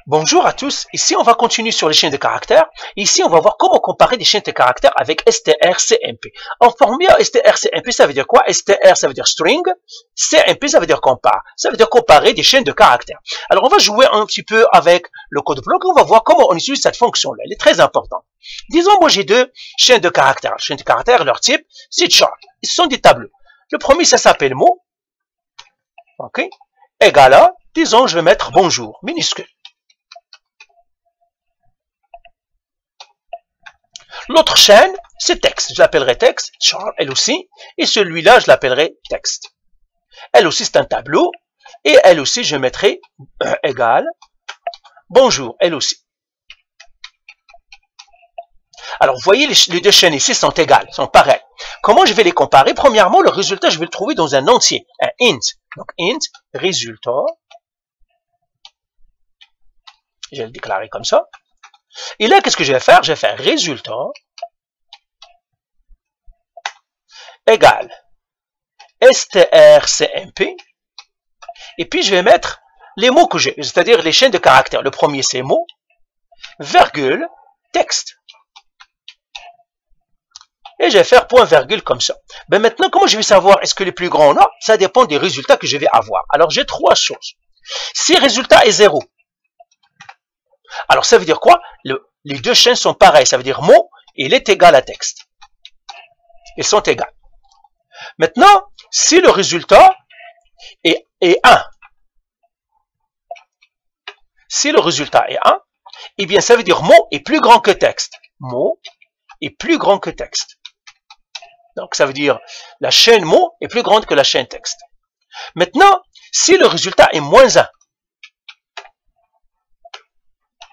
Bonjour à tous, ici on va continuer sur les chaînes de caractères. Ici on va voir comment comparer des chaînes de caractères avec strcmp. En formule strcmp ça veut dire quoi? Str ça veut dire string, cmp ça veut dire compare. Ça veut dire comparer des chaînes de caractères. Alors on va jouer un petit peu avec le code bloc et on va voir comment on utilise cette fonction-là. Elle est très importante. Disons moi j'ai deux chaînes de caractères. Les chaînes de caractères, leur type c'est chart. Ils sont des tableaux. Le premier ça s'appelle mot. Ok. Égal à, disons je vais mettre bonjour, minuscule. L'autre chaîne, c'est texte. Je l'appellerai texte, char, elle aussi. Et celui-là, je l'appellerai texte. Elle aussi, c'est un tableau. Et elle aussi, je mettrai égal. Bonjour, elle aussi. Alors, vous voyez, les deux chaînes ici sont égales, sont pareilles. Comment je vais les comparer? Premièrement, le résultat, je vais le trouver dans un entier, un int. Donc, int, résultat. Je vais le déclarer comme ça. Et là, qu'est-ce que je vais faire? Je vais faire résultat égale strcmp. Et puis, je vais mettre les mots que j'ai, c'est-à-dire les chaînes de caractères. Le premier, c'est mot, virgule, texte. Et je vais faire point virgule comme ça. Ben maintenant, comment je vais savoir est-ce que les plus grands ou non? Ça dépend des résultats que je vais avoir. Alors, j'ai trois choses. Si le résultat est 0, alors ça veut dire quoi? Les deux chaînes sont pareilles. Ça veut dire mot, il est égal à texte. Ils sont égaux. Maintenant, si le résultat est 1, si le résultat est 1, eh bien ça veut dire mot est plus grand que texte. Mot est plus grand que texte. Donc ça veut dire la chaîne mot est plus grande que la chaîne texte. Maintenant, si le résultat est moins 1,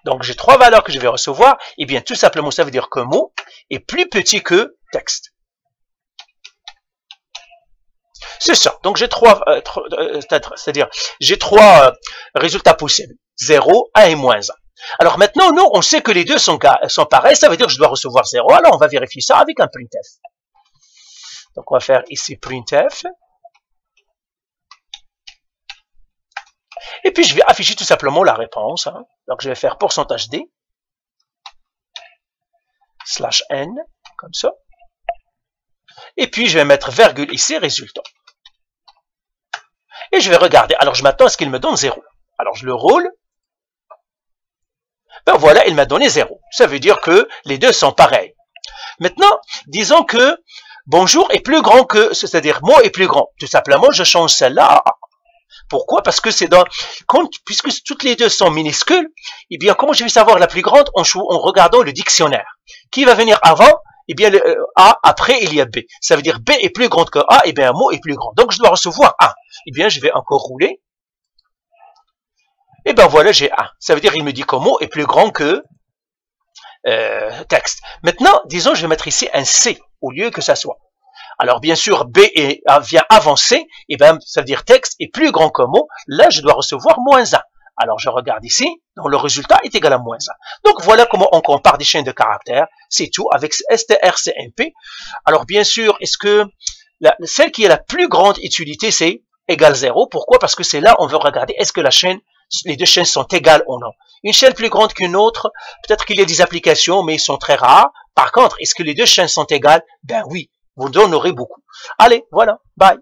donc j'ai trois valeurs que je vais recevoir, et bien tout simplement ça veut dire que mot est plus petit que texte. C'est ça. Donc j'ai trois, c'est-à-dire j'ai trois résultats possibles. 0, 1 et moins 1. Alors maintenant, nous, on sait que les deux sont pareils, ça veut dire que je dois recevoir 0. Alors on va vérifier ça avec un printf. Donc on va faire ici printf. Et puis je vais afficher tout simplement la réponse. Hein. Donc je vais faire %d /n, comme ça. Et puis je vais mettre virgule ici, résultat. Et je vais regarder. Alors je m'attends à ce qu'il me donne 0. Alors je le roule. Ben voilà, il m'a donné 0. Ça veut dire que les deux sont pareils. Maintenant, disons que bonjour est plus grand que, c'est-à-dire mot est plus grand. Tout simplement, je change celle-là à A. Pourquoi? Parce que c'est puisque toutes les deux sont minuscules, eh bien, comment je vais savoir la plus grande? En regardant le dictionnaire. Qui va venir avant? Eh bien, A, après, il y a B. Ça veut dire B est plus grande que A, eh bien, un mot est plus grand. Donc, je dois recevoir A. Eh bien, je vais encore rouler. Et bien, voilà, j'ai A. Ça veut dire, il me dit que mot est plus grand que texte. Maintenant, disons, je vais mettre ici un C au lieu que ça soit. Alors, bien sûr, B vient avancer, et bien, ça veut dire texte est plus grand que mot. Là, je dois recevoir moins 1. Alors, je regarde ici, donc le résultat est égal à moins 1. Donc, voilà comment on compare des chaînes de caractères. C'est tout avec strcmp. Alors, bien sûr, est-ce que celle qui est la plus grande utilité, c'est égal 0. Pourquoi? Parce que c'est là, on veut regarder, est-ce que les deux chaînes sont égales ou non. Une chaîne plus grande qu'une autre, peut-être qu'il y a des applications, mais ils sont très rares. Par contre, est-ce que les deux chaînes sont égales? Ben oui. Vous en aurez beaucoup. Allez, voilà. Bye.